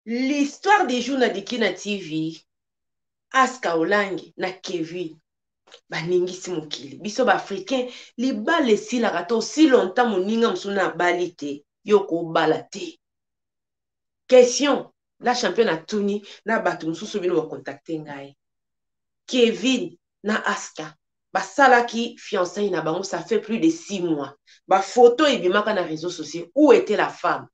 L'histoire des jours na Dikina TV, Aska Olangi na Kevin, baningisi mokili. Biso ba africain, li bale sila kato si longtemps moninga msuna balite, yoko balate. Question, la championne a Tuni, na batu msusu bino wa contacter ngai. Kevin na Aska, basalaki fiançailles na bango, ça fait plus de 6 mois. Ba photo ebimaka na réseaux sociaux, où était la femme?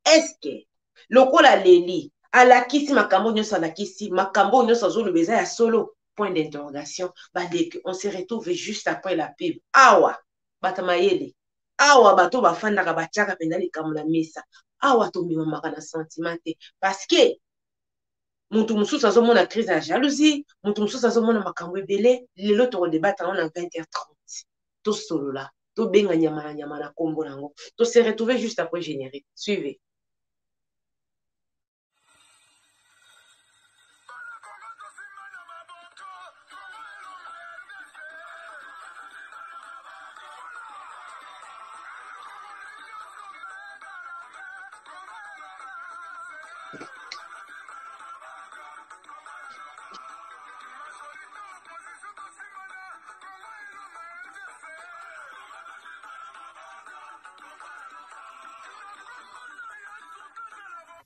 Est-ce que lokola leli alakisi makambo nyonso alakisi makambo nyonso azolobeza ya solo? Point d'interrogation. Bandeke, on se retrouve juste après la pub. Awa batamayele, awa bato bafandaka batiaka penda likambo na mesa, awa tomemamaka na sentiment te, parce que mutu mususu azomona crise ya jalousie, mutu mususu azomona makambo ebele. Lelo tokodebata ngo na 20h30 tosolola, tobenga nyama na nyama na kombo nango. To se retrouver juste après générique. Suivez.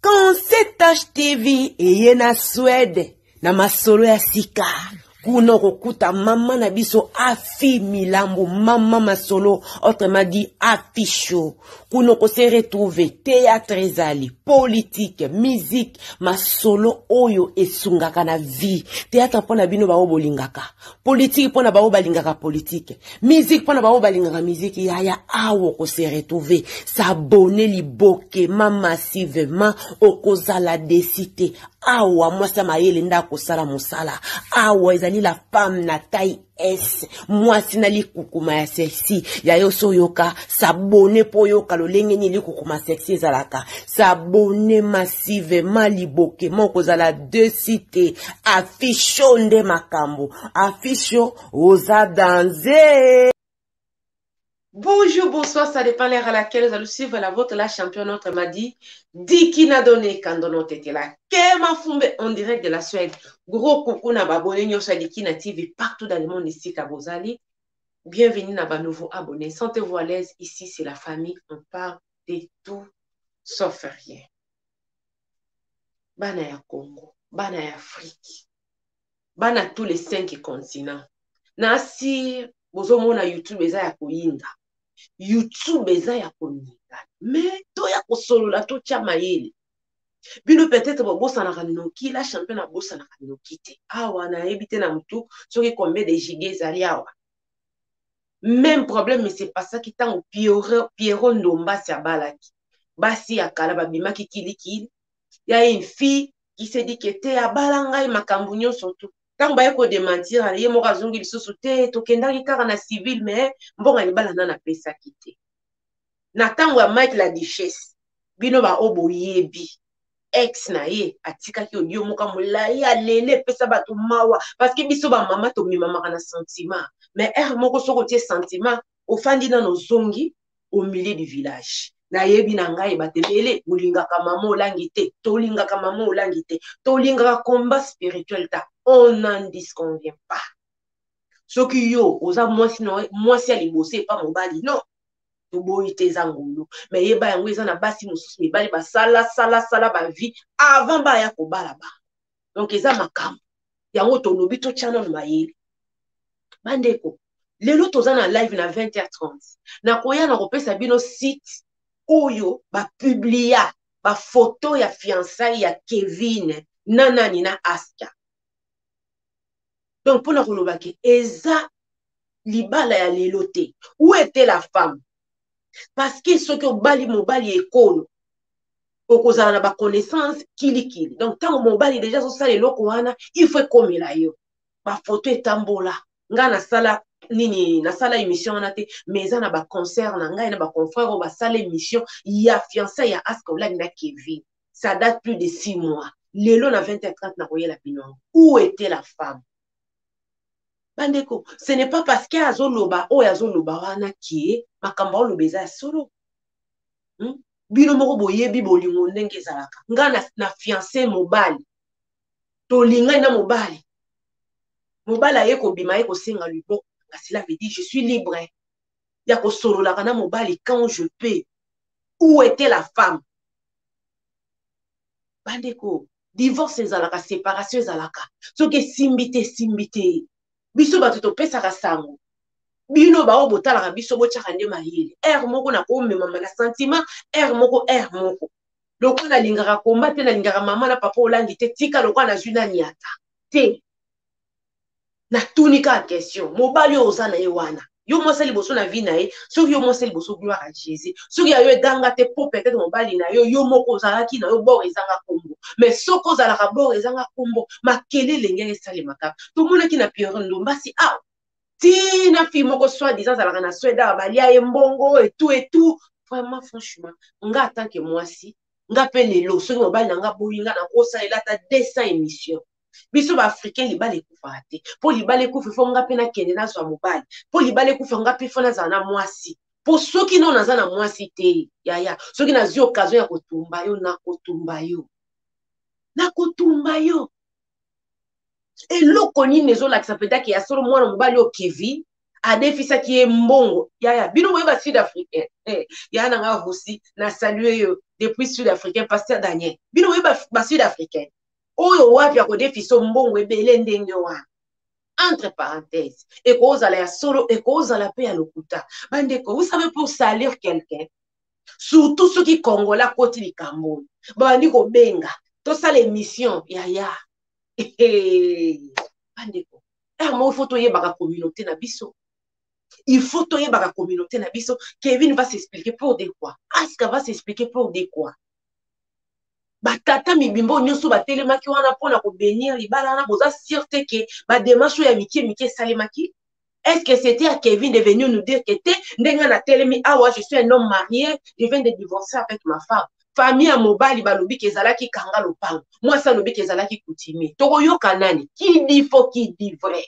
Quand cette TV eye na Suède na masolo ya sika kuno kokuta mama na biso afi milambo mama masolo, autrement dit afisho kuno ko se retrouver théâtre ezali politique musique masolo oyo esungaka na vie. Théâtre pona bino ba obolingaka, politique pona ba obalingaka politique, musique pona ba obalingaka musique. Yaya awo ko se retrouver s'abonner liboke massivement okozala décité. Awa mwasa mayele ndako sala musala, awa ezali la femme na taille S, mwasi na likukuma ya sexy ya yoso yoka. S'abonner po yoka lolenge ni likukuma sexy ezalaka, s'abonner massivement liboke mokozala décité. Afisho nde makambo, afisho oza danser. Bonjour, bonsoir, ça dépend l'heure à laquelle vous allez suivre la vôtre, la championne, notre m'a dit, Dikina donné quand on était là. Kema Fumbe en direct de la Suède. Gros coucou na babonné nyo sur Dikina TV partout dans le monde ici Kabozali. Bienvenue na ba nouveau abonné. Sentez-vous à l'aise, ici c'est la famille, on parle de tout sauf rien. Bana ya Congo, bana ya Afrique, bana tous les 5 continents. Nasi bozo mona YouTube eza ya koyinda. YouTube eza ya koninga, mais to ya kosolola to tia mayele. Bino peut-être bobosa na kanoki, la championne na bosa na kanoki te. Awa na ebite na mutu, soki combien de giga ezali awa. Même problème, mais c'est pas ça qui t'a au Pierrot Ndomba si abalaki. Basi ya kala babimaki kilikili. Il y a une fille qui s'est dit que te abalanga makambu nyonso tu. Tant ba ko démentir, ye mo kazungi lisusu te, to kendaki kaka na civil, mais mbonga libala na pesa kite. Na tango ya Mike la Duchesse, bino ba obo yebi. Ex na ye, atika ki audio moka molai alele pesa batu mawa. Parce que biso ba mama to mi mama kana sentiment. Mais moko soko tie sentiment, ofandi na no zongi au milieu du village. Na yebi na ngai batebele molingaka mama olangi te, tolingaka mama olangi te, tolingaka combat spirituel ta. On n'en disconvient pas. Soki yo oza mwasi ya libose pa mobali non. Toboyi te zangulu. Mais yeba yango eza na basi mususu mibali ba sala ba vie avant ba ya kobala ba. Donc eza makambo. Yango tolobi to channel mayele. Bandeko, lelo toza na live na 20h30. Na koya na kopesa bino site oyo ba publia ba photo ya fiançailles ya Kevin nanani na Aska. Donc pour na kolobaki eza libala ya lelo te. Où était la femme? Parce que ce que bali mobali ekolo okozala na ba connaissance kili. Donc tant mobali déjà so sala eloko wana, il faut comme la yo. Ba photo etambola. Nga na sala nini na sala émission na te, mais na ba concert na nga na ba confrère o ba sala émission ya fiancé ya Aska Olangi na Kevin. Ça date plus de 6 mois. Lelo na 20h30 na koyela bino. Où était la femme? Bandeko, ce n'est pas parce qu'il y a Zoloba ou Yazoloba wana qui est Makamba Olobeza solo. bino moko boyebi bolingo ndenge ezalaka nga na fiancé mobali tolingai na mobali aye kobima aye kosenga liboko nga cela veut dire je suis libre ya kosololaka na mobali quand je peux. Où était la femme? Bandeko divorce ezalaka, séparation ezalaka soki esimbi te biso bato topesaka sango bino bao botalaka biso botyaka nde mayele ere moko na komemama na sentiment ere moko lokola nalingaka komba te nalingaka mama na papa olangi te tika lokola nazwi nani ata te natuni kaka question mobali oyo oza na ye wana yo mwasi liboso na vi na ye soki yo mwasi liboso gloire à Jésus soki ya yo eganga te po peut-être mobali na yo moko ozalaki na yo bor ezanga kombo mais soki ozalaka bor ezanga kombo makelele ngenge esalemaka tomonaki na Pierre Ndombasi awa tina fille moko soi-disant azalaka na sweda balia ye mbongo et tout vraiment franchement nga tant que mwasi nga pe lelo soki mobali na nga boyi nga na kosalela ata 200 émissions biso baafricain libala ekufaka te mpo libala ekufa fo nga mpe nakende nazwa mobali mpo libala ekufa nga mpe fo nazala na mwasi mpo soki no naza na mwasi te yaya soki nazwi occasion ya kotumba yo nakotumba yo eloko nini ezolakisa mpendaki ya solo mwana mobali oyo kivi adefisaki ye mbongo yaya bino boyeba sud africain yaya nanga rusi na salue yo depuis sud africain pasteur Daniel bino boyeba basud africain oyo wapi ya kodefisa mbongo ebele ndenge wana entre parenthèses ekozala ya solo ekozala pe ya lokuta bandeko vous savez pour salir quelqu'un surtout soki kongola koti likambo bandi kobenga tosala émission yaya bandeko mo il faut toyebaka communauté na biso il faut toyebaka communauté na biso. Kevin va s'expliquer pour de quoi, Aska va s'expliquer pour de quoi. Batata mibimbo nyonso batelemaki wana pona ko bénir libala na boza sûreté que ba démarche ya mike salemaki. Est-ce que c'était à Kevin de venir nous dire que t'es ndenga na telemi awa je suis un homme marié, je viens de divorcer avec ma femme. Famille à mobali balobi kezalaki kanga lopango. Moi ça lobi kezalaki coutumier. Toko yo kanani qui dit faux qui dit vrai.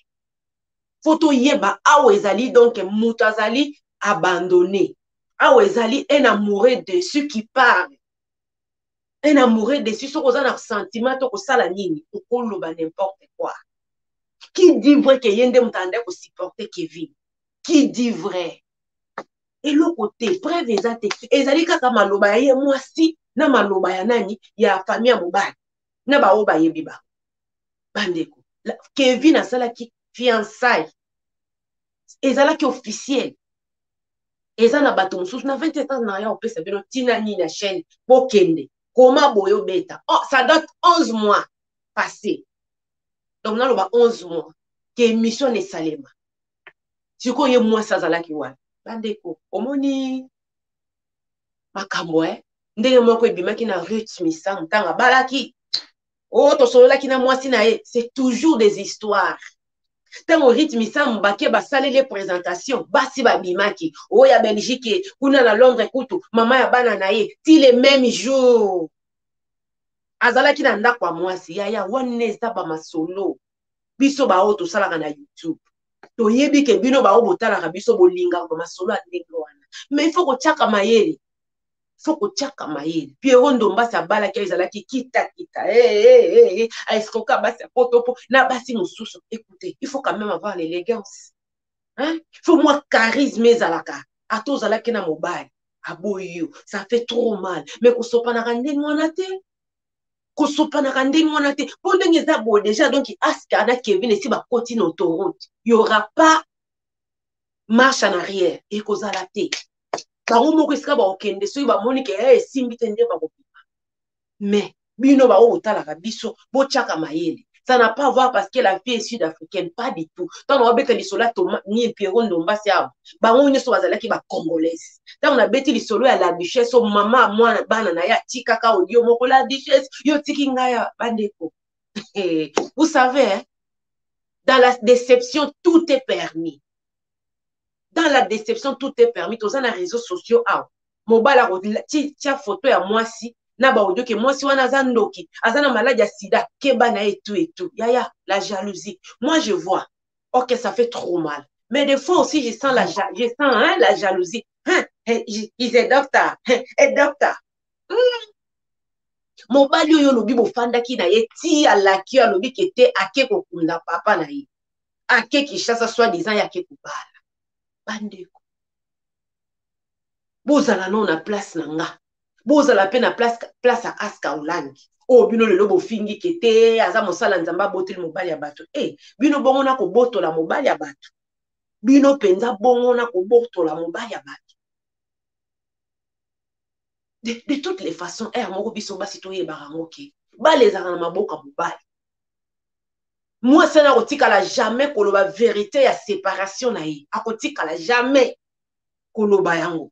Photo yeba awa ezali donc mutazali abandonné. Awa ezali un amoureux dessus qui parle. Un amoureux dessus, ce qu'on a un sentiment, to sala nini, to n'importe quoi. Qui dit vrai que yende mutande ko supporter Kevin? Qui dit vrai? Et l'autre côté, preuve ezate, ezali kaka maloba ye mwasi na maloba ya nani ya famille ya mobali. Na ba oba yebiba. Bandeko. Kevin asala ki fiançailles. Ezala ki officiel. Ezana bato mususu na 27 ans na ya opesa bino tina ni na chaîne bokende. Comment boyo beta? Oh, ça date 11 mois passés. Donc, on a 11 mois. Que émission est salema. Si vous avez moi, ça zala kiwa. Bandeko, omoni makambo, ndenge moko ebimaki na Ruth Misa, mtanga balaki. Oh, to solo laki na mwasi na ye. C'est toujours des histoires. Tango Ruth Misa mbake basale les présentations. Basi babimaki. Oh, ya Belgique, kuna na Londres kutu, mama ya bana na ye. Ti les mêmes jours. Azalaki na ndako mwasi yaya wane eza ba masolo biso ba auto salaka na YouTube to yebi ke bino ba obotalaka biso bolinga ba masolo ndenge wana mais il faut ko tchaka mayele Pierre Ndombasi abalaki ezalaki kita a escroquer basi potopo na basi mususu. Écoutez, il faut quand même avoir l'élégance, hein, il faut moi charisme ezalaka ato zalaki na mobile aboyo ça fait trop mal mais ko sopana ndenge wana te déjà donc Aska na Kevin et si ba continue autoroute il y aura pas marche en arrière et cause la tête ba mo ko ska ba okende so ba monique simbi tende ba ko mais bino ba o tala ka biso bo chaka mayele. Ça n'a pas à voir parce que la fille est sud-africaine, pas du tout. Tant on a bêté les soldats ni Pierre Ndombasi a ba on ne soit qui ba congolaise. Tant on a bêté les soldats à la duchesse au maman moi bana na ya tikaka audio moko la duchesse yo tikinga ya bandeko. Vous savez, hein, dans la déception tout est permis. Dans la déception tout est permis. Tous les réseaux sociaux ah mobile tia photo ya moi si na ba audio que moi si wana zandoki azana maladie ya sida keba na et tout yaya la jalousie. Moi je vois OK ça fait trop mal mais des fois aussi je sens la jalousie hein il est docteur et docteur Mobali oyo lobi bofandaki na ye ti alaki alobi kete ake kokunda papa na ye. Ake Kinshasa soi-disant yake kobala. Bandeko. Bozala non na place na nga. Bozala pe na place a Aska Olangi. Oh, bino lelo bofingi kete aza mosala nzamba boteli mobali ya bato. Bino bongo na kobotola mobali ya bato. Bino penza bongo na kobotola mobali ya bato. De toutes les façons, moko biso basi toye barangoke. Ba les na maboka mobali. Moi ça na kotikala jamais koloba vérité ya séparation na ye. Akotikala jamais koloba yango.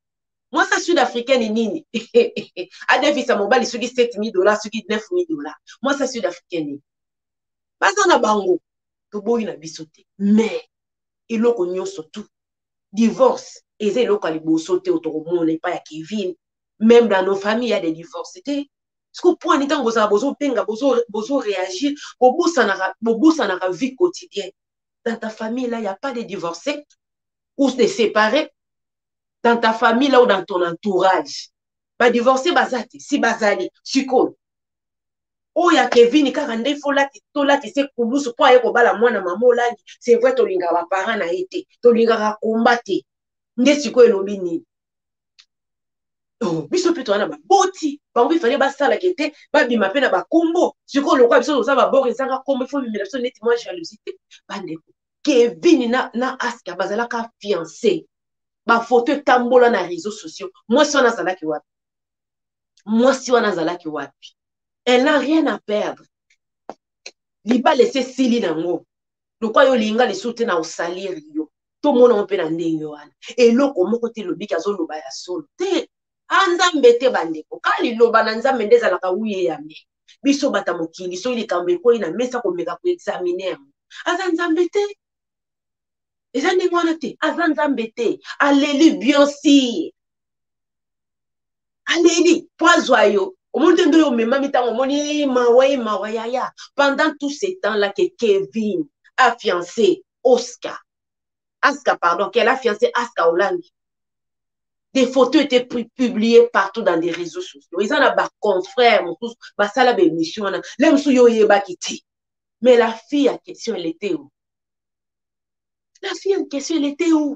Moi ça sud-africaine nini. Adevisa mobali soki $7,000, soki $9,000. Moi ça sud-africaine. Baza na bango. Toboyi na biso te. Mais eloko nyonso tout. Divorce. Eza eloko aliboso te otokomona pa ya Kevin. Même dans nos familles, il y a des divorces. Ce que pour un temps, vous avez réagir, vous avez vie quotidienne. Dans ta famille, là, il n'y a pas de divorcés ou de séparés. Dans ta famille, là, ou dans ton entourage. Pas divorcé, bazate, si bazali, chiko. Oh, il y a Kevin, il y a des fois là, tu sais, pour pas y avoir la moine, maman, là, c'est vrai, tu l'as pas parent a été, tu l'as combattu. N'est-ce que tu l'obénis? Biso pe toana ba boti bango ifanye basala kete ba bima pe na ba kombo siko lokwa biso oza ba bor ezanga kombo ifo bimela biso neti moi jalousie bandeko Kevin na Aska bazala ka fiancé ba photo tambola na réseaux sociaux moi si on a zalaki wapi elle n'a rien à perdre liba laisser sili nango lokwa yo linga le soute na osalir yo to mona on pe na ndenge wana eloko moko te lobiki azoloba ya solo te Anzambe te bandeko kali loba na nzambe nde ezalaka wuye ya me biso bata mokili so likambo ekoyi na mesa komeka ko examiner yango aza nzambe te eza ndenge wana te aza nzambe te aleli bionsi aleli poazwa yo omonde ndoyo omemami ntango omoni mawa yaya pendant tout ce temps là que Kevin a fiancé Aska pardon qu'elle a fiancé Aska Olangi. Des photos étaient publiées partout dans des réseaux sociaux. Ils en ont des confrères, des émissions. Mais la fille en question, elle était où? La fille en question, elle était où?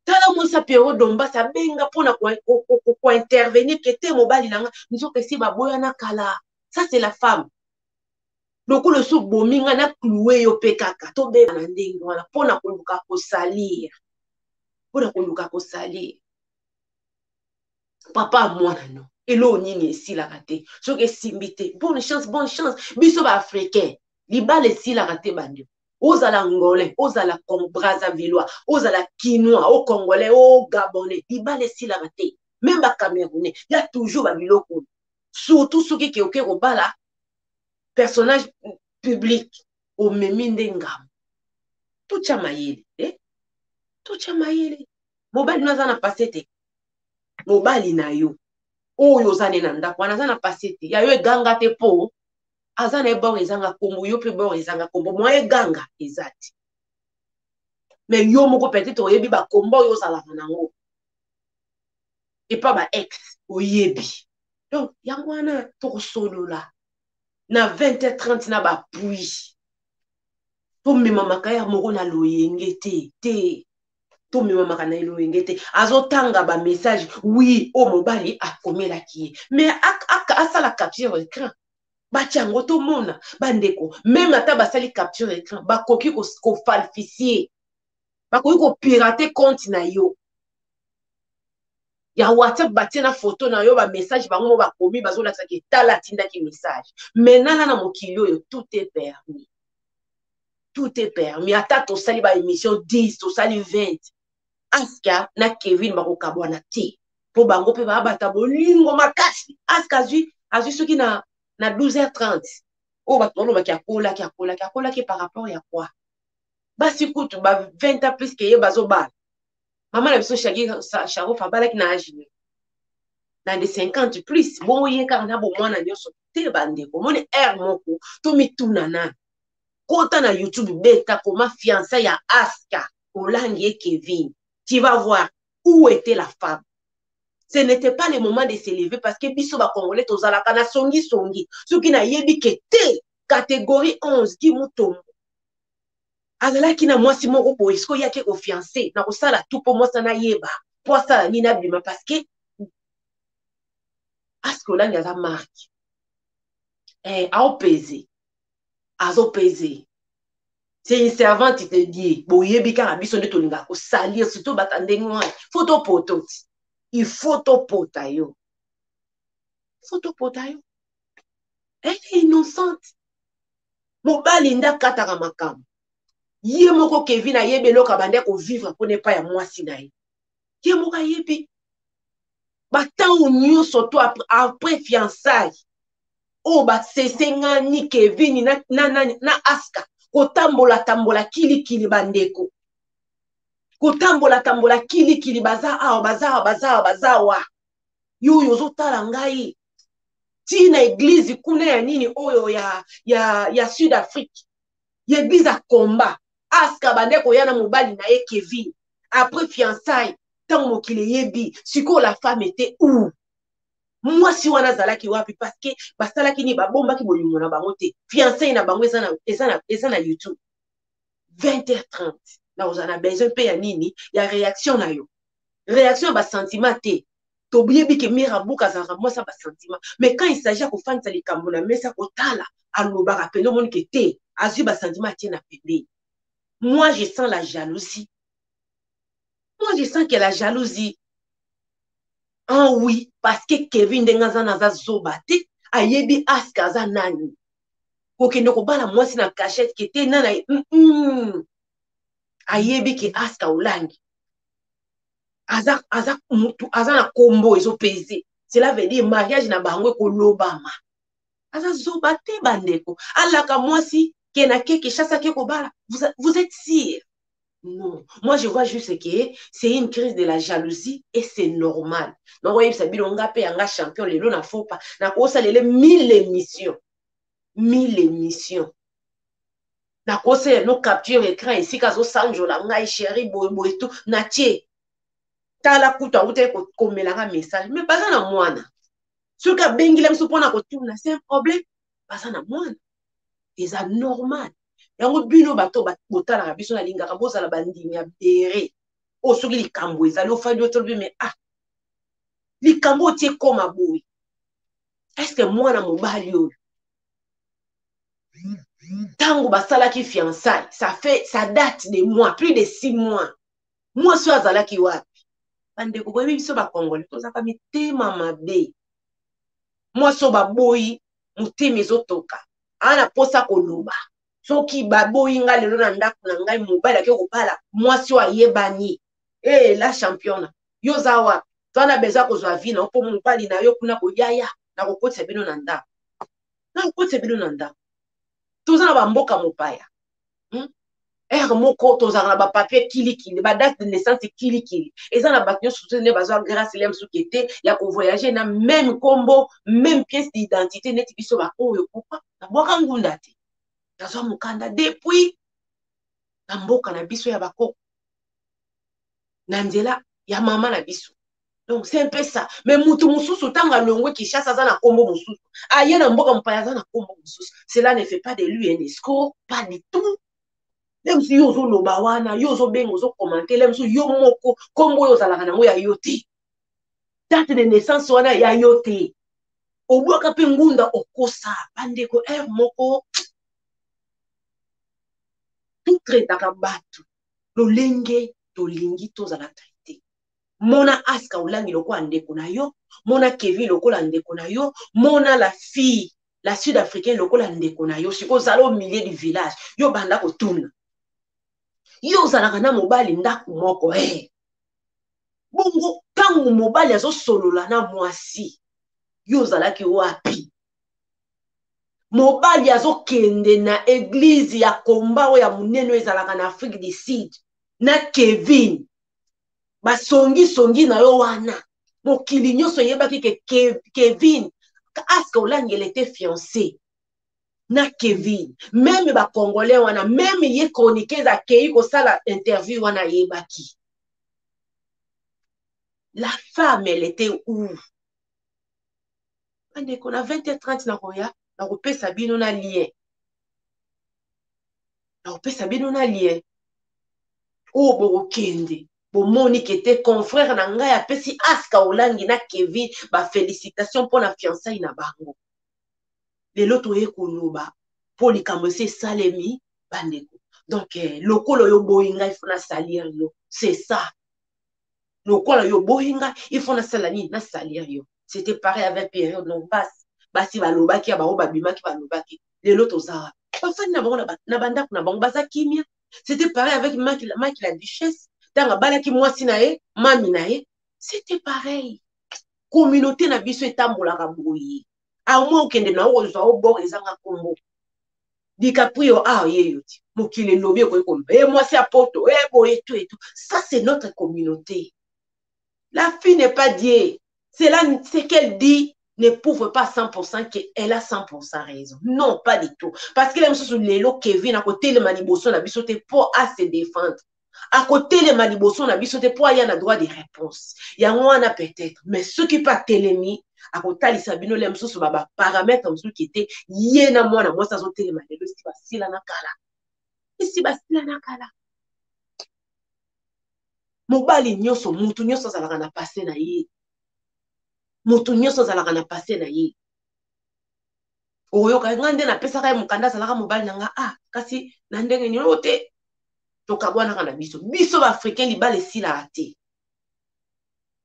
Tala mo sa pero domba sa benga pona ko intervenir kete mobali nanga nizo kesi baboya na kala. Ça c'est la femme. Donc le sou bominga na cloué yo pekaka to be na ndenge wana pona ko luka ko salir. Pona ko luka ko salir. Papa moi non elo nini esilaka te soki esimbi te bonne chance biso baafricain libala esilaka te bandio ozala ngolais ozala brazzavilleois ozala kinois o congolais o gabonais libala esilaka te même bacamerounais ya toujours babiloko surtout soki keoke kobala personnage public omemi nde ngamo totya mayele mobali no aza na pase te mobali na yo oyo ozane na ndako wana aza na pase te ya yo eganga te po aza na ebor ezanga kombo yo pe bor ezanga kombo mwa eganga eza te mais yo moko peut-être oyebi bakombo oyo ozalaka nango epa ba ex oyebi donc yango wana tokosolola na 20h30 na bapui tomemamaka ya moko na loyenge te tomemamaka na loyenge te azotanga ba message oui o mobali akomelaki ye mais asala capture écran batiango tomona bandeko même ata basali capture écran bakoki ko falsifier bakoki ko pirater compte na yo ya WhatsApp batie na photo na yo ba message bango bakomi bazolakisa ke tala tindaki message maintenant na mokili oyo tout est permis ata tosali ba émission 10 tosali 20 Aska na Kevin bakokabwana te po bango pe babata bolingo makasi Aska azwi soki na 12h30 o bato balobaki akolaki par rapport ya quoi basi kutu ba 20 ans plus que ye bazobala mama na biso Sharof abalaki na âge dans les 50 plus bongo ye kaka na bomwana nyonso te bandeko omoni aire moko tomituna nani kota na YouTube beta koma fiançailles ya Aska Olangi et Kevin tu vas voir où était la femme Ce n'était pas le moment de s'élever parce que biso ba Congolais tozalaka na songi songi. Ceux qui na yebi ke te catégorie 11 qui mutombo. Azalaki na mwasi moko boye siko yake ko fiancé na kosala tout pour mwasi na yeba. Po asala ni na bima parce que asko langi aza marque. Ao peser. Azo peser. C'est une servante qui te dit, boyebi ka biso nde tolinga ko salir surtout batandengwa. Photo poto. Il faut to potayo. Photo potayo. Elle est innocente. Mobali nda kataka makambo. Ye moko Kevin a yebe loka bande ko vivre pour ne pas ya mwasi na ye. Ye moko yebi. Batan unyo surtout après fiançailles. Oh ba sesenga ni Kevin na aska. Kotambola tambola kili kili bandeko. Kotambola tambola kili kili bazawa. Yo yozo tala ngai. Tina église kuna ya nini oyo ya Sud Afrique. Ya église a combat. Aska bandeko yana mobali na ye Kevin. Après fiançailles, tant mokile yebi, siko la femme était où? Moi si wana zalaki wapi parce que basalaki ni babomba ki bolingo na bango te. Fiançailles na bango eza na YouTube. 20h30. Na ozana besoin pe ya nini? Ya réaction na yo. Réaction ba sentiment te. T'oublies que Mirabuka zara moi ça ba sentiment. Mais quand il s'agit de faire les cambona mais ça kotala aloba rappelé mon que te azu ba sentiment tient na pende. Moi je sens la jalousie. Moi je sens que la jalousie. Ah oui, parce que Kevin dengaza naza zobate ayebi aska za nani. Kokende ko bala moi si na cachette que te nana ayebi ke aska ulangi. Aza na combo ezo peser. Cela veut dire mariage na bango ko lobama. Aza zobate bandeko. Alaka mwasi kena keke chassa ke ko bala. Vous êtes sûr? Non. Moi je vois juste que c'est une crise de la jalousie et c'est normal. Donc voyez ça bilonga pe anga champion lelo na faut pas. Na ko salele 1000 émissions. 1000 émissions. Na ko se no capture écran ici kazo sanjo la ngai chéri boy tout na tie. Tala kuta ute ko melanga message mais pas na mwana. Ce ka bengile mso pona ko tuna c'est un problème. Pas na mwana. C'est anormal. Yango bino bato botala na biso na lingaka bozala bandimi ya bere. O soki likambo ezali ofandi otolobi mais likambo tie koma boy. Est-ce que mwana mobali oyo tango basalaki fiançailles, ça date de mois, plus de 6 mois. Moi so azalaki wapi? Bandeko boyebi biso ba Congolais tozaka mitema mabe. Moi so baboyi mutema ezotoka. Ana posa koloba. Soki baboyi nga lelo na ndako na ngai mobali ake kopala mwasi wa yebani. La championne. Yo zawa. Twana besoin kozwa vie na po mobali na yo kuna koyaya na kokotisa bino na ndako. Na kokotisa bino na ndako. Toza na bamboka mopaya. Moko tozaka na ba papier kili ba date de naissance kili. Eza na bato nyonso ne bazwa grâce lem sukete ya ko voyager na même combo, même pièce d'identité neti biso ba oyo pourquoi na boka ngunda te. Yazwa mukanda depuis na mboka na biso ya bakoko. Na nzela ya mama na biso. Donc c'est un peu ça. Mais mutu mususu tanga longwe ki chasse za na kombo mususu. Aye na mboka mpaya za na kombo mususu. Cela ne fait pas de lui un escroc, pas du tout. Même si yo zo loba wana, yo zo bengo zo commenter, même si yo moko kombo yo zalaka nango ya yote. Date de naissance wana ya yote. Obwaka pe ngunda okosa bandeko moko tout traitaka batu. Lolenge tolingi tozala traité. Mona aska ulangi loko andeko na yo, mona Kevin loko la ndeko na yo, mona la fille, la sud-africaine loko la ndeko na yo, siko zala au milieu du village, yo banda ko tuna. Yo zalaka na mobali ndako moko bongo tango mobali azo solola na mwasi. Yo zalaki wapi? Mobali azo kende na église ya komba o ya munene ezalaka na Afrique du Sud. Na Kevin. Basongi na yo wana. Mokili nyonso yebaki ke Kevin. Aska Olangi il était fiancé. Na Kevin. Même ba Congolais wana. Même ye chroniqueur za kei ko sala interview wana yebaki. La femme, elle était où? On a 20h30 na koya, na kopesa bino na lien. Na kopesa bino na lien. Oh, bokende. Bomoni kete confrère na ngai apesi Aska Olangi na Kevin ba félicitations pour la fiançailles na bango. Lelo toye koloba po likambo se salemi bandeko. Donc lokolo yo boyinga il faut na salir yo. C'est ça. Lokolo yo boyinga il faut na salani na salir yo. C'était pareil avec période non passe. Basi balobaki ya bango babimaki balobaki. Lelo tozara. Bafani na bango na banda na bango baza kimia. C'était pareil avec Maki la duchesse. Dans balaki mwasi na ye, mami na ye. C'était pareil. Communauté na biso etambolaka boye. A moins okende na ozwa obor ezanga kombo. DiCaprio ye yoti. Mokile lobi ko kombe. Mwasi a poto, boye tout et tout. Ça c'est notre communauté. La fille n'est pas Dieu. C'est qu'elle dit ne prouve pas 100% qu'elle a 100% raison. Non, pas du tout. Parce qu'elle aime sur l'élo Kevin à côté de Maniboso na bisote pour à se défendre. À côté de Maniboso na bisote pour y a droit de réponse. Il y a un peut-être, mais ceux qui pas télémi à côté de Sabino l'aime sur baba paramètres comme ceux qui étaient yéna moi ça sont téléma de si basila na kala. Si basila na kala. Mobali nyoso mutu nyoso zalaka na passé na ye. Mutu nyoso zalaka na passé na ye. Oyo ka ngande na pesa kay mukanda zalaka mobali nanga kasi na ndenge nyolo te to kabwana kana biso ba africain libale sila ate.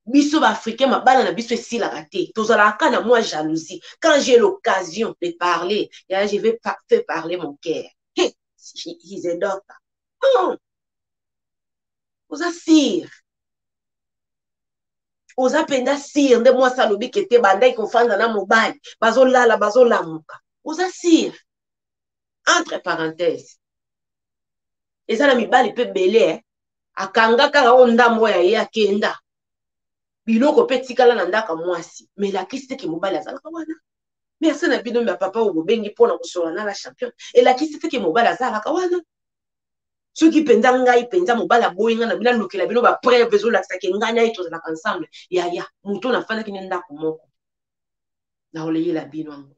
Biso ba africain mabala na biso sila ate. To zalaka na moi jalousie. Quand j'ai l'occasion de parler, je vais faire parler mon cœur. Hey, he's a doctor. Non. Oza sir. Oza penda sir nde moi salobi kete bandai kofanda na mobali. Bazolala bazolamuka. Oza sir. Entre parenthèses. Eza na mibali pe belé akanga kaka o ndambo ya ye akenda. Biloko pe tikala na ndaka mwasi. Mais la kiste ki mobali azalaka wana. Merci na bino ya papa o bengi pona kosola na la champion. Et la kiste ki mobali azalaka wana. Ceux qui penza ngai penza mobala boyinga na bina lokela bino ba preuve zo la sake nganya ito za ensemble ya muto na fana kinenda ko moko na oleye la bino ngo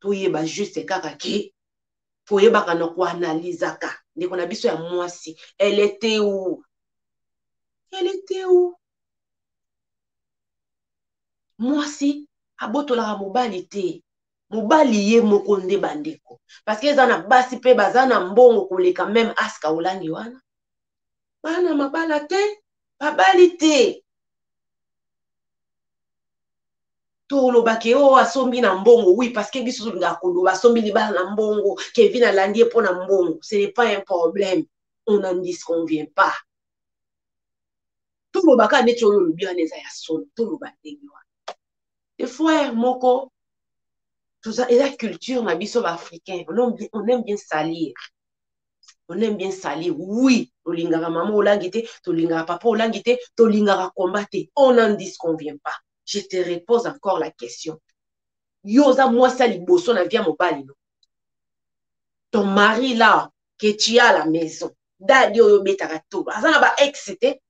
to yeba juste kaka ki faut yeba kana ko analyser ka ndeko na biso ya mwasi elle était où mwasi abotola mobali te mobali ye moko nde bandeko parce que eza na basi pe baza na mbongo koleka même Aska Olangi wana bana mabala te babali te to lobake asombi na mbongo oui parce que biso nga koloba asombi libala na mbongo Kevin alandi po na mbongo ce n'est pas un problème on n'en disconvient pas to lobaka neti oyo lobi wana eza ya solo to loba ndenge wana des fois moko et la culture na biso africain on aime bien salir. On aime bien salir. Oui, tolingaka maman Olangi te, tolingaka papa Olangi te, tolingaka combattre. On n'en disconvient pas. Je te repose encore la question. Yoza moi ça liboso na via mobali no. Ton mari là que tu as à la maison. Dadi oyo betaka to. Azana ba ex te.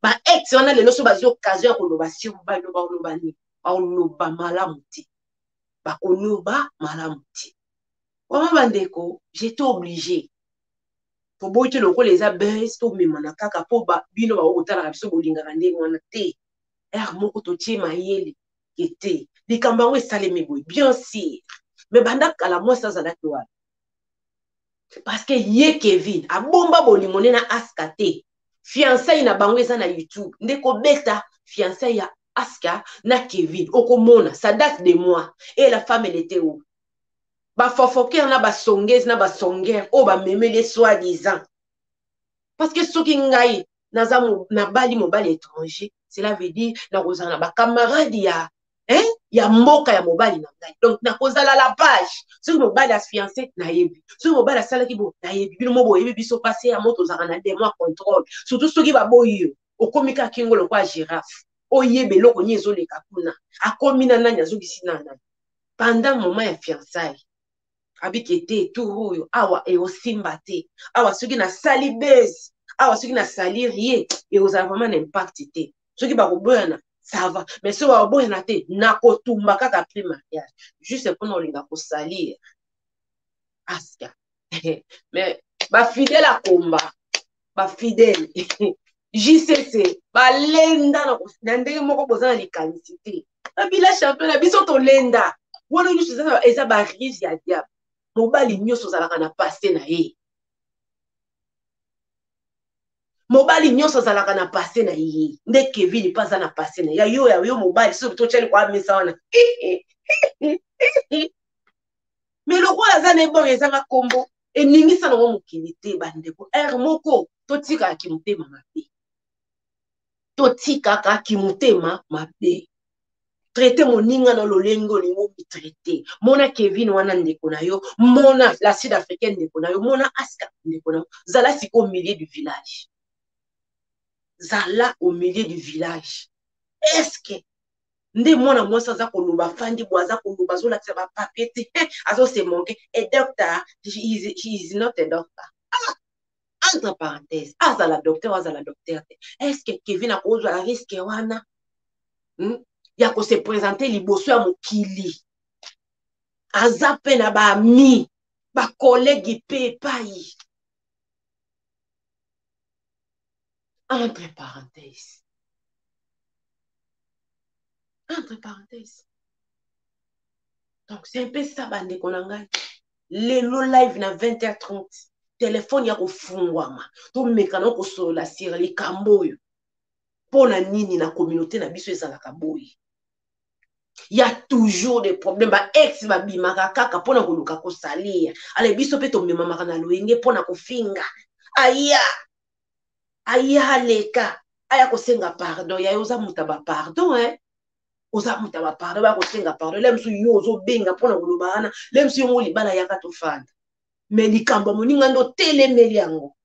Ba ex wana lelo so bazi occasion ko lobation ba lobani. Ba loba malamu te. Ba koloba malamu te. Wama bandeko, j'étais obligé. Pour boite le rôle les abeilles, to me manakaka po ba bino ba otala biso bolinga ndenge wana te. Moko to tie mayele kete. Likamba we saleme boy bien sûr. Mais banda kala moi ça za dakwa. Parce que ye Kevin a bomba bolimone na Aska te. Fiançailles na bango eza na YouTube. Ndeko beta fiançailles ya Aska na Kevin. Okomona, ça date de moi. Et la femme elle était où? Ba fofoker na ba songeuse na ba songer o ba memele soi-disant parce que ceux qui ngai na bali mobali étranger cela veut dire na kozala ba camarade ya mboka ya mobali na ngai donc na kozala la page ceux mobali as fiancé na yebi ceux mobali asala ki bo na yebi bino mo bo yebi biso passer ya moto zaka na des mois contrôle surtout ceux qui ba boyo okomika kingolo kwa girafe o yebe loko nyezo le kapuna akomina nanya zo bisina na pendant moment ya fiançailles abikete tout awa et osimbate awa soki na sali base awa soki na sali rien et aux vraiment impact te soki bakoboyana ça va mais soki bakoboyana te nakotumba kaka après mariage juste mpona olinga kosalir aska mais bafidèle akomba bafidèle JCC balenda na ndenge moko boza na likanisi te babila champion na biso tolenda wana nyonso eza barise ya diable mobali nyonso ozalaka na pase na ye mobali nyonso azalaka na pase na ye nde Kevin mpe aza na pase na ye yo mobali soki totyali kwa mesa wana me lokola aza na ebongo ezanga kombo eningisa nango mokili te bandeko ere moko totikaki motema mabe totikakaki motema mabe traite moninga na lolenge olingi omitraite mona Kevin wana ndeko na yo mona la sud africaine ndeko na yo mona Aska ndeko na yo zala sika au milieu du village zala au milieu du village eske nde mwana mwasi aza koloba fandi bo aza koloba azolakisa bapapie te azose manke e doctor he is not a doctor entre parenthèse azala docteur te eske Kevin akozwa risque wana ya kose présenter liboso ya mokili aza pe na baami bakolegi pe epai entre parenthèses donc c'est un peu ça bandeko na ngai lelo live na 20h30 telefone ya kofungwama tomekana kosolola sira likambo oyo mpona nini na communauté na biso ezalaka boye ya toujours des problèmes baex babimaka kaka mpona koluka kosalir ale biso mpe tomemamaka na loyenge mpona kofinga aya aleka aya kosenga pardon yayo oza muta bapardon oza muta bapardon baya kosenga pardon le mosu yo ozobenga mpona koloba wana le mosu yongo libala yaka tofanda me likambo moninga ndo telemeli yango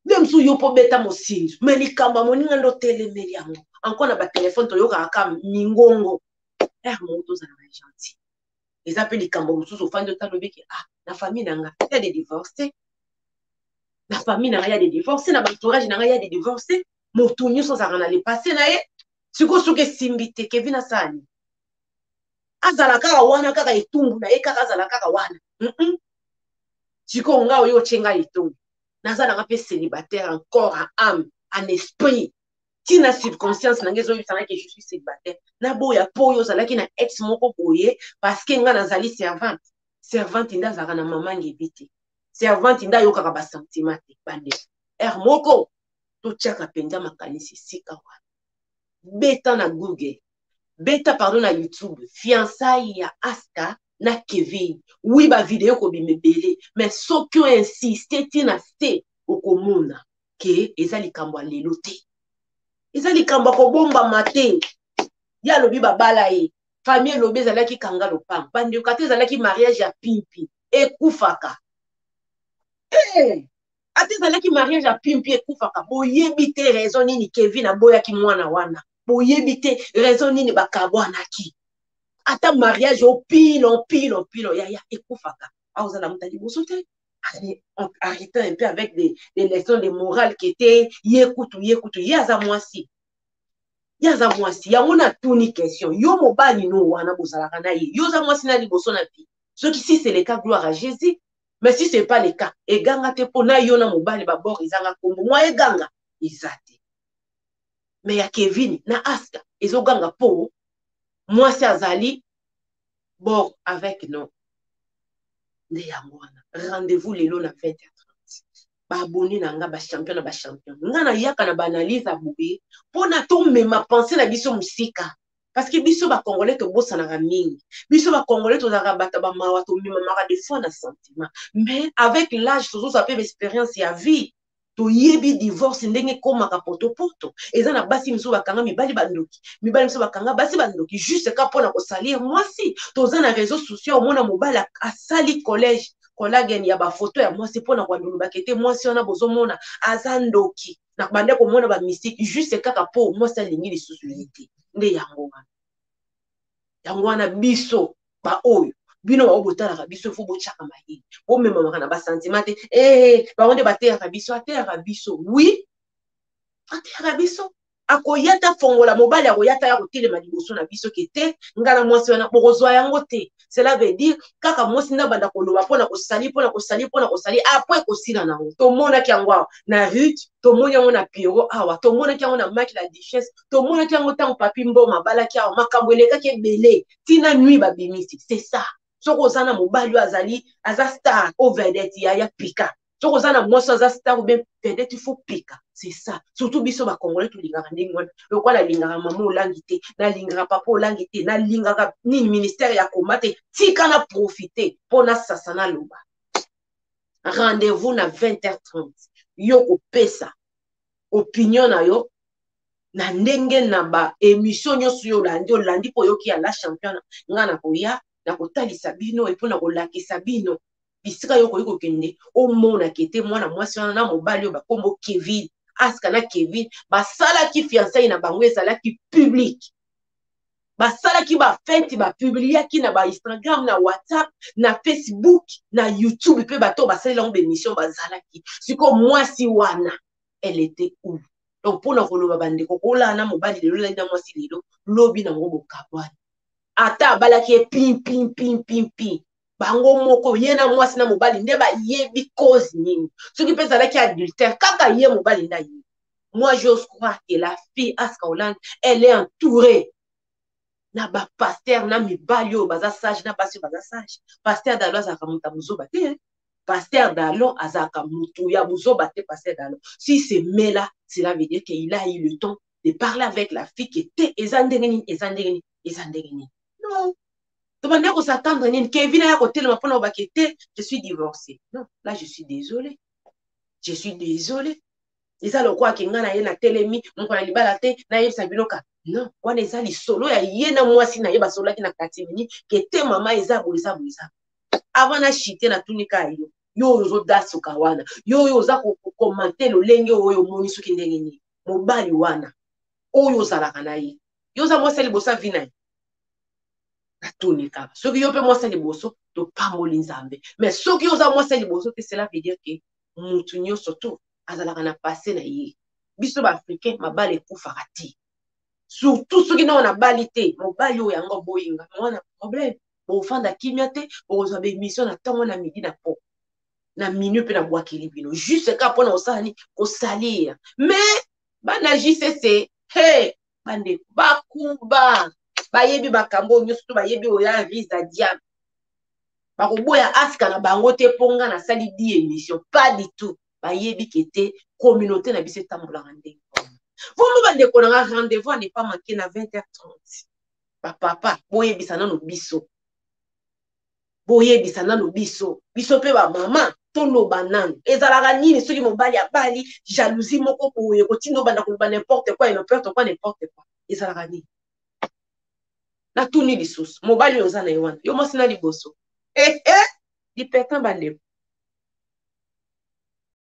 le mosu yo mpo beta mosinzi me likambo moninga ndo telemeli yango encore na batelefone toyokaka ka mingongo mo tozalaka gentil eza mpe likambo mosusu ofandi otalobeki na famille na nga ya de divorce na famille na nga ya de divorce na baentourage na nga ya de divorce motu nyonso ozalaka na lepase na ye sikoyo soki esimbi te Kevin asani azala kaka wana kaka etumbu na ye kaka azala kaka wana sikoyo nga oyo otye ngai etumbu naza nanga mpe célibataire en corps en âme en esprit tina subconscience nange ezoyebisanga ke je suis célibataire naboya mpo oyo ozalaki na ex moko boye parce que nga nazali servante nde azalaka na mama ngebi te servante nde ayokaka basentiment te bandeko ere moko totiaka mpenza makanisi esika wana beta na Google beta pardon na YouTube fiançailles ya Aska na Kevin oui bavideo kobima ebele mais soki oinsiste tina se okomona ke eza likambo ya lelo te eza likambo ya kobombama te ya lobi babala ye famille elobi ezalaki kanga lopango bandeko ate ezalaki mariage ya pimpi ekufaka ate ezalaki mariage ya pimpi ekufaka boyebi te raison nini Kevin aboyaki mwana wana boyebi te raison nini bakabwanaki ata mariage opilo yaya ekufaka aozala muta liboso te arrêtant un peu avec des leçons de morale qui étaient yekutu yaza mwasi yango na tuni question yo mobali no wana bozalaka na ye yo za mwasi na liboso na vie soki si c'est le cas gloire à Jésus mais si c'est pas le cas eganga te pona yo na mobali babor izanga kombo mwa eganga izate mais ya Kevin na Aska ezoganga po mwasi azali bord avec nous nde yango wana rendez-vous lelo na 20h30 baaboni na nga bachampion na bachampion nga na yaka na baanalyse ya boye mpona tomema pense na biso mosika parce que biso bakongolais tobosanaka mingi biso bakongolais tozalaka bato bamawa tomemamaka des fois na sentiment mais avec l'âge tozozwa mpe baexpérience ya vie toyebi divorce ndenge ekomaka potopoto eza na basi miso bakanga mibali bandoki mibali miso bakanga basi bandoki juste ka mpona kosalir mwasi toza na réseau social omona mobali asali collège collagene ya bafoto ya mwasi mpona kwandolobaka ete mwasi wana bozomona aza ndoki na bande komona bamystike juste kaka mpo mwasi alingi lisusu ye te nde yango wana biso baoyo bino bao botalaka biso fo botyaka mayini bomemamaka na basentiment te bango nde bateyaka biso ateyaka biso oui ateyaka biso akoyata fongola mobali akoyata ya kotelema liboso na biso kete ngana mwasi wana bokozwa yango te. Cela veut dire kaka mwasi nda banda koloba pona kosali après kosila nango. Tomonaki yango na Ruth, tomoni yango na Pierrot awa, tomonaki yango na Marc la Duchesse, tomonaki yango tango Papi Mboma balaki awa makambo elekaki ebele tina nuit babimisi. C'est ça. Soko zana mobali azali aza star o vedette ya pika. Soko zana mwasi aza star ou bien vedette il faut pika. C'est ça. Surtout biso ba Congolais tout lingaka ndenge wana. Lokwa la lingaka maman olangi te, na lingaka papa olangi te, na lingaka ni ministère ya komate, tika na profiter pona sasana loba. Rendez-vous na 20h30. Yo ko pesa opinion na yo na ndenge na ba émission nyoso yo landi po yo ki ya la champion ngana koya na kotalisa bino et pona kolakisa bino bisika yo koyiko kende o mona kete mwana mwasi wana na mobali yo ba kombo Kevin aska na Kevin basala ki fiançailles na bango ezala ki public basala ki ba fête ba publier ki na ba Instagram na WhatsApp na Facebook na YouTube pe bato basala ngo émission bazala ki siko mwasi wana elle était où? Donc pour na koloba bande kokola na mobali lelo na mwasi lelo lobi na ngo bokabwana ata balaki pim bango moko ye na mwasi na mobali nde ba yebi cause nini soki pesa laki adultère kaka ye mobali nda ye. Moi j'ose croire que la fille Aska Hollande elle est entourée na ba pasteur na mibali o baza sage na basi baza sage. Pasteur Dalo azaka muta muzoba te. Pasteur Dalo azaka mutu ya muzoba te. Pasteur Dalo si c'est mela cela veut dire qu'il a eu le temps de parler avec la fille qui était ezandengeni. Non. Demandez qu'on s'attendre. Kevin a côté le matin je suis divorcée. Non, là je suis désolée. Je suis désolée. Et ça le quoi qui ngana yena telemi mon ko na libala te na yebisa binoka. Non, wana eza li solo ya yena mwasi na yeba solo ki na katimini kete mama eza bolisa. Avant na chiter na tunika yo. Yo ozo dasuka wana. Yo oza ko commenter le lenge oyo moni soki ndenge ni. Mobali wana. Oyo zalaka na ye. Yo za mwasi libosa vina. Tunika. Soki yo pe mwasi liboso to pamoli nzambe. Mais soki yo za mwasi liboso te cela veut dire que mutu nyonso to azalaka na passé na ye. Biso ba africain mabale ekufaka te. Surtout soki na ona bali te, mobali oyo yango boyinga. Mwana problème. Bofanda kimia te, bozwa be mission na tango na midi na po. Na minute pe na bwakeli bino. Juste ka pona osani ko salir. Mais bana JCC, hey, bande bakuba. Bayebi bakambo nyonso to bayebi oya visa diable. Bakoboya Aska na bango te ponga na sali 10 émissions. Pas du tout. Bayebi kete communauté na biso tambola ndenge. Vous bande ko na rendez-vous n'est pas manqué na 20h30. Papa, boyebisa na no biso. Boyebisa na no biso. Biso pe ba mama tolo banane. Ezalaka nini soki mobali ya bali jalousie moko boye ko tindo banda ko n'importe quoi et n'importe quoi. Ezalaka nini? Na tuni lisusu mobali oza na yewana yo mwasi na liboso di petan bande